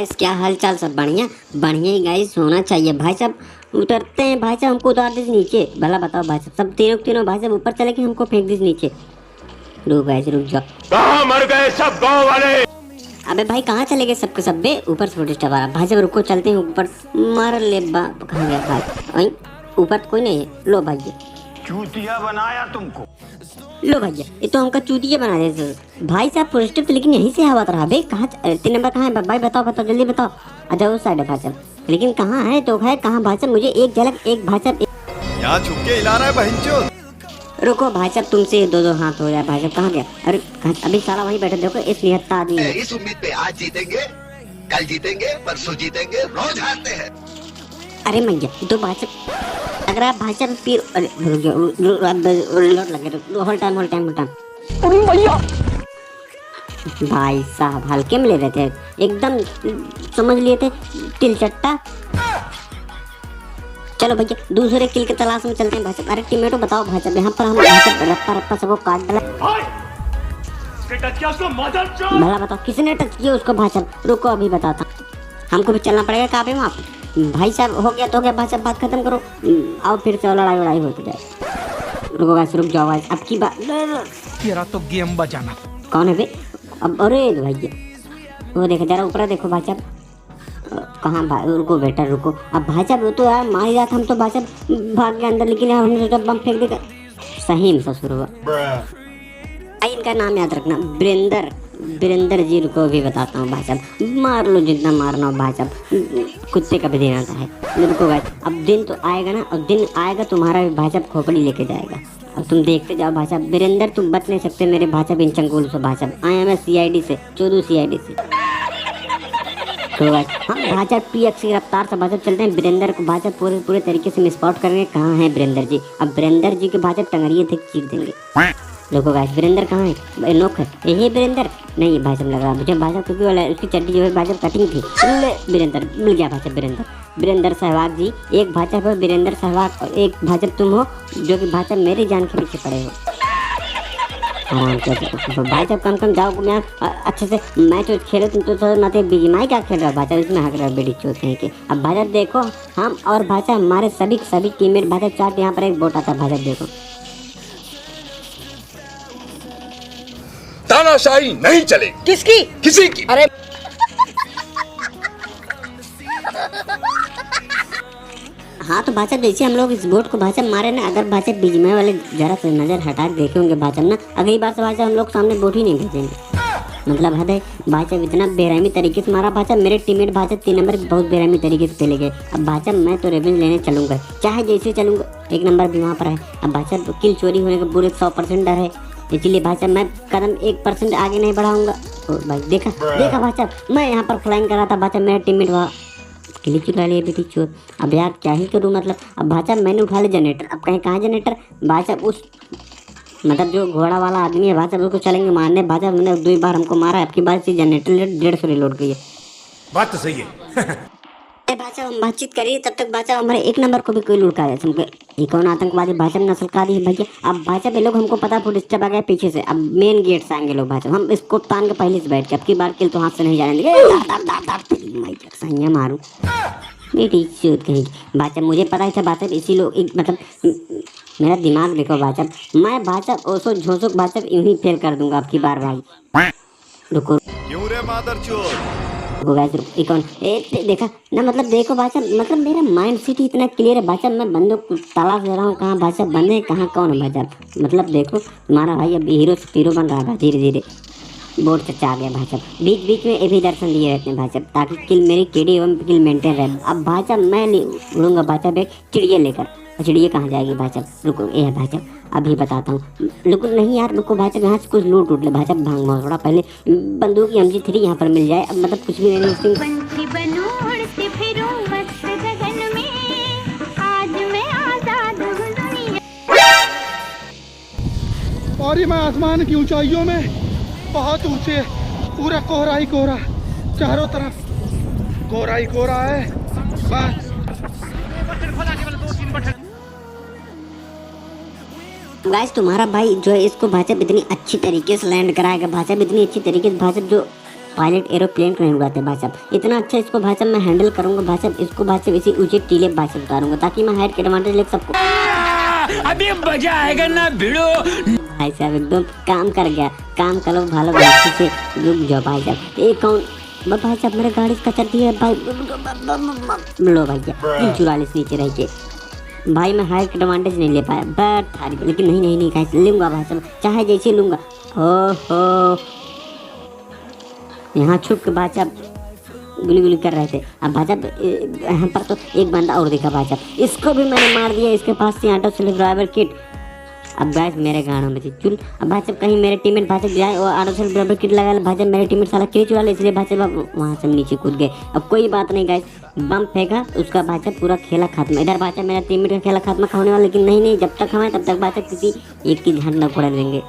Guys क्या हाल चाल, सब बढ़िया बढ़िया ही गाइस होना चाहिए। भाई साहब उतरते हैं, भाई साहब हमको उतार दीजिए नीचे। भला बताओ भाई साहब, सब तीनों भाई साहब ऊपर चले कि हमको फेंक दीजिए नीचे। रुक गाइस रुक जाओ। कहाँ मर गए सब गाँव वाले? अबे भाई कहाँ चले गए सबके सब बे? ऊपर से फुटेज आ रहा। भाई साहब रुको, चलते हैं ऊपर। मार ले बाप, कहाँ गया भाई? ऊपर तो कोई नहीं है। लो भाई चूतिया बनाया तुमको। लो भैया, ये तो हमका चूतिया बना दे भाई साहब। पॉजिटिव तो लेकिन यहीं से हवा रहा बे। कहाँ 3 नंबर कहाँ है भाई? बताओ जल्दी बताओ। अच्छा उस साइड है भाई साहब, लेकिन कहाँ है तो है कहाँ भाई साहब? मुझे एक झलक एक भाई साहब यहाँ छुप के हिला रहा है बहनचोद। रुको भाई साहब, तुमसे दो हाथ हो जाए भाई साहब। कहाँ गया? अरे अभी सारा वहीं बैठे, देखो इस निहत्ता आदमी है। इस उम्मीद पे आज जीतेंगे, कल जीतेंगे, परसों जीतेंगे, रोज हारते हैं। अरे मैया तो भाई साहब, अगर आप भाई साहब पीर लोड लगे होल टाइम भाई साहब हल्के में ले रहे थे, एकदम समझ लिए थे तिलचट्टा। चलो भैया दूसरे किल के तलाश में चलते हैं भाई साहब। अरे टीममेटो बताओ भाई साहब, यहाँ पर हम रप्पा सबको काट डाला। भला बताओ किसने टच किया उसको भाई साहब? रुको अभी बताता, हमको भी चलना पड़ेगा काबे में। आप भाई साहब हो गया तो हो गया भाई साहब, बात खत्म करो। आओ फिर से लड़ाई होती जाए। रुको गाइस रुक जाओ गाइस, अब की बात तेरा तो गेम बजाना। कौन है बे? अब अरे भैया वो देखो जरा ऊपर देखो भाई साहब। कहाँ भाई? रुको बेटा रुको। अब भाई साहब वो तो यार मार ही रहा था, हम तो भाई साहब भाग गए अंदर, लेकिन यार हमने सोचा बम फेंक देगा। सही में ससुर हुआ। इनका नाम याद रखना, वीरेंद्र जी। रुको भी बताता हूँ भाई साहब, मार लो जितना मारना हो भाई साहब, कुत्ते का भी दिन आता है। रुको भाई, अब दिन तो आएगा ना, अब दिन आएगा तुम्हारा भी भाई साहब खोपड़ी लेके जाएगा। अब तुम देखते जाओ भाई साहब। वीरेंद्र तुम बच नहीं सकते मेरे भाई साहब इन चंगुल से। भाई साहब आया मैं CID से, चोरू CID से। तो भाई हम भाई साहब PX की रफ्तार से भाई साहब चलते हैं। वीरेंद्र को भाई साहब पूरे तरीके से स्पॉट करेंगे। कहाँ है वीरेंद्र जी? अब वीरेंद्र जी के भाई साहब टंगड़िए थे चीर देंगे। देखो गाइस वीरेंद्र कहाँ है? नोक है यही वीरेंद्र नहीं भाई साहब लग रहा मुझे भाई साहब, क्योंकि वाला उसकी चड्डी जो है भाई साहब कटिंग थी। वीरेंद्र मिल गया भाई साहब। वीरेंद्र सहवाग जी, एक भाई साहब वीरेंद्र सहवाग और एक भाई साहब तुम हो जो कि भाई साहब मेरी जान के पीछे पड़े हो। आराम से भाई साहब कम जाओ मैं अच्छे से मैच खेलो। तुम तो नाते बीजीमाई क्या खेल रहा हो भाई साहब? इसमें हक रहा बेटी चोट कहीं के। अब भाई साहब देखो हम और भाई साहब हमारे सभी टीममेट भाई साहब चार्ट यहाँ पर एक बोट आता है भाई साहब देखो। तानाशाही नहीं चले। किसकी? किसी की। अरे हाँ तो भाई साहब जैसे हम लोग इस बोट को भाई साहब मारे ना, अगर भाई साहब बीजमय वाले जरा से नजर हटा के देखे होंगे भाई साहब ना, अगली बार से भाई साहब हम लोग सामने बोट ही नहीं भेजेंगे। मतलब हद है भाई साहब, इतना बेरहमी तरीके से मारा भाई साहब। मेरे टीममेट भाई साहब 3 नंबर बहुत बेरहमी तरीके से चले गए। अब भाई साहब मैं तो रेवेंज लेने चलूंगा, चाहे जैसे चलूंगा। 1 नंबर भी वहाँ पर है। अब भाई साहब किल चोरी होने का पूरे 100% डर है, इसलिए भाई साहब मैं कदम 1% आगे नहीं बढ़ाऊंगा। भाई देखा भाई साहब, मैं यहाँ पर फ्लाइंग कर रहा था भाई साहब, मेरा टीममेट वहाँ किली चुरा लिया बेटी चोर। अब यार क्या ही करूँ मतलब। अब भाई साहब मैंने उठा लिया जनरेटर। अब कहीं कहाँ जनरेटर? भाई साहब उस मतलब जो घोड़ा वाला आदमी है भाई साहब उसको चलेंगे मारने। भाई साहब मैंने 2 बार हमको मारा, आपकी बार से जनरेटर 150 रिलोड गई है। बात तो सही है। भाई साहब हम बातचीत करिए तब तक भाई साहब हमारे 1 नंबर को भी कोई लुढ़का है। तुमको ये कौन आतंकवादी भाई साहब नस्लकारी है भैया? अब भाई साहब ये लोग हमको पता फुटेज आ गया पीछे से। अब मेन गेट से आएंगे लोग भाई साहब, हम इसको तान के पहले से बैठ के। अब की बार किल तो हाथ से नहीं जाने देंगे। सही मारू बेटी चोट कहीं भाई साहब। मुझे पता ही था भाई साहब इसी लोग मतलब मेरा दिमाग देखो भाई साहब, मैं भाई साहब ओसो झोंसो भाई साहब यूं ही फेल कर दूंगा अब की बार भाई। रुको क्यों रे मादरचोद? कौन देखा ना? मतलब देखो भाई साहब, मतलब मेरा माइंड सेट इतना क्लियर है भाई साहब। मैं बंदों को तलाश ले रहा हूँ, कहाँ भाई साहब बंदे कहाँ कौन है भाई साहब। मतलब देखो तुम्हारा भाई अब हीरो से हीरो बन रहा है धीरे धीरे। बोर्ड से आ गया भाई साहब। बीच में ये भी दर्शन दिए रहते हैं भाई साहब, ताकि किल मेरी KD एवं किल मेंटेन रहे। अब भाई साहब मैं उड़ूंगा भाई साहब एक चिड़िया लेकर। चिड़िया कहाँ जाएगी भाई साहब? रुको ये है भाई साहब, अभी बताता हूँ। रुको नहीं यार रुको भाई साहब, यहाँ से कुछ लूट उठ ले भाई साहब। भांग थोड़ा पहले बंदूक MG3 यहाँ पर मिल जाए। अब मतलब कुछ भी नहीं। और ये मैं आसमान की ऊंचाइयों में बहुत ऊंचे, पूरा कोहरा ही कोहरा, चारों तरफ कोहरा ही कोहरा है बस। गाइस तुम्हारा भाई जो है इसको भाई साहब इतनी अच्छी तरीके से लैंड कराएगा भाई साहब, इतनी अच्छी तरीके से भाई साहब जो पायलट एरोप्लेन नहीं उड़ाते भाई साहब। इतना अच्छा इसको भाई साहब मैं हैंडल करूँगा भाई साहब, इसको भाई साहब इसी ऊंचे टीले भाई साहब उतारूंगा ताकि मैं हाइट के एडवांटेज ले सबको। अभी मजा आएगा ना भिड़ो। भाई साहब एकदम काम कर गया, काम करो भालो गलती से रुक जाओ भाई साहब। एक कौन भाई साहब मेरे गाड़ी का चलती है भाई, लो भैया 344 नीचे रह के भाई मैं हाइट एडवांटेज नहीं ले पाया बट थारी, लेकिन नहीं गाइस लूँगा भाई साहब, चाहे जैसे लूँगा। हो यहाँ छुप के भाई साहब गुली कर रहे थे। अब भाई साहब यहाँ पर तो एक बंदा और दिखा भाई साहब, इसको भी मैंने मार दिया, इसके पास से ऑटो सेल्फ ड्राइवर किट। अब गाइस मेरे गाड़ों में थी चुल। अब भाई साहब कहीं मेरे टीममेट भाई साहब जाए और ऑटो सेल्फ ड्राइवर किट लगा, भाई साहब मेरे टीममेट साला किट चुरा ले, इसलिए भाई साहब वहाँ से नीचे कूद गए। अब कोई बात नहीं गाइस, बम फेंका उसका भाई साहब पूरा खेला खत्म। इधर भाई साहब मेरा टीममेट का खेला खत्म होने वाला, लेकिन नहीं जब तक हमारे तब तक भाई साहब किसी एक की झांट न पड़ा देंगे।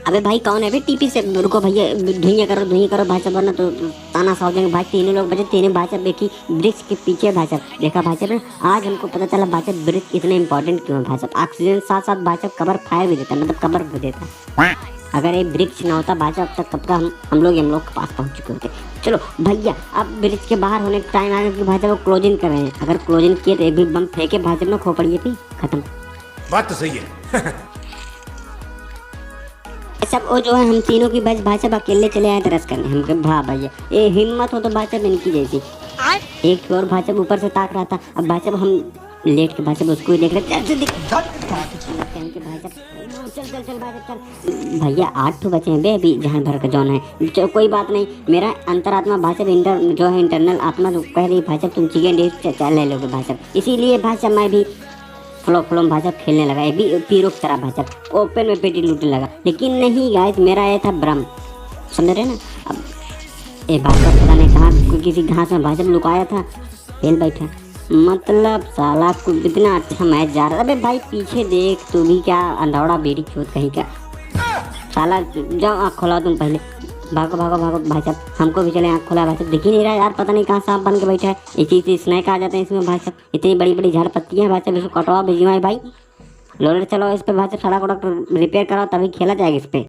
अबे भाई कौन है बे टीपी से, रुको भैया धुइयां करो भाई साहब, वरना तो ताना सा हो जाएंगे भाई। तीनों लोग बचे, तीनों भाई साहब एक ही ब्रिज के पीछे भाई साहब। देखा भाई साहब आज हमको पता चला भाई साहब ब्रिज इतना इंपॉर्टेंट क्यों है भाई साहब। ऑक्सीजन साथ साथ भाई साहब कवर फायर भी देता है, मतलब कवर भी देता है। अगर ये ब्रिज ना होता भाई साहब तब तक हम लोग के पास पहुंच चुके होते। चलो भैया अब ब्रिज के बाहर होने का टाइम आने के भाई साहब क्लोजिंग कर रहे हैं। अगर क्लोजिंग किए तो एक भी बम फेंके भाई साहब ना खोपड़िए पे खत्म। बात तो सही है। सब वो जो है हम तीनों की बस भाई साहब अकेले चले आए तरस करने, हम भा भैया ये हिम्मत हो तो भाई साहब इनकी जैसी। एक और भाई साहब ऊपर से ताक रहा था, अब भाई साहब हम लेट के भाई साहब उसको ही देख रहे थे। चल भाई साहब चल भैया 8 बचे हैं बे अभी जहाँ भर का जौन है। कोई बात नहीं, मेरा अंतरात्मा भाई साहब जो है इंटरनल आत्मा जो कह रही भाई साहब तुम चिकन ले लोगे भाई साहब, इसीलिए भाई साहब मैं भी फ्लोम भाई साहब खेलने लगा। ये भी पीरो की तरह भाई साहब ओपन में पेटी लूटने लगा, लेकिन नहीं गाइस मेरा ये था भ्रम, समझ रहे ना। अब ये भाई साहब पता नहीं कहाँ किसी घास में भाई साहब लुकाया था, फेल बैठा, मतलब साला को इतना अच्छा मैच जा रहा। अबे भाई पीछे देख तू भी, क्या अंधौड़ा बेड़ी चोट कहीं का साला। जाओ आँख खोला तुम पहले, भागो भाई साहब, हमको भी चले आँख खोला भाई साहब। दिख ही नहीं रहा यार, पता नहीं कहाँ सांप बन के बैठा है। इसी स्नैक आ जाते हैं इसमें भाई साहब, इतनी बड़ी झाड़ पत्तियाँ भाई साहब, इसको कटवा भेजिए भाई। लोडर चलो इस पे भाई साहब, सड़क वड़क रिपेयर कराओ तभी खेला जाएगा इस पे।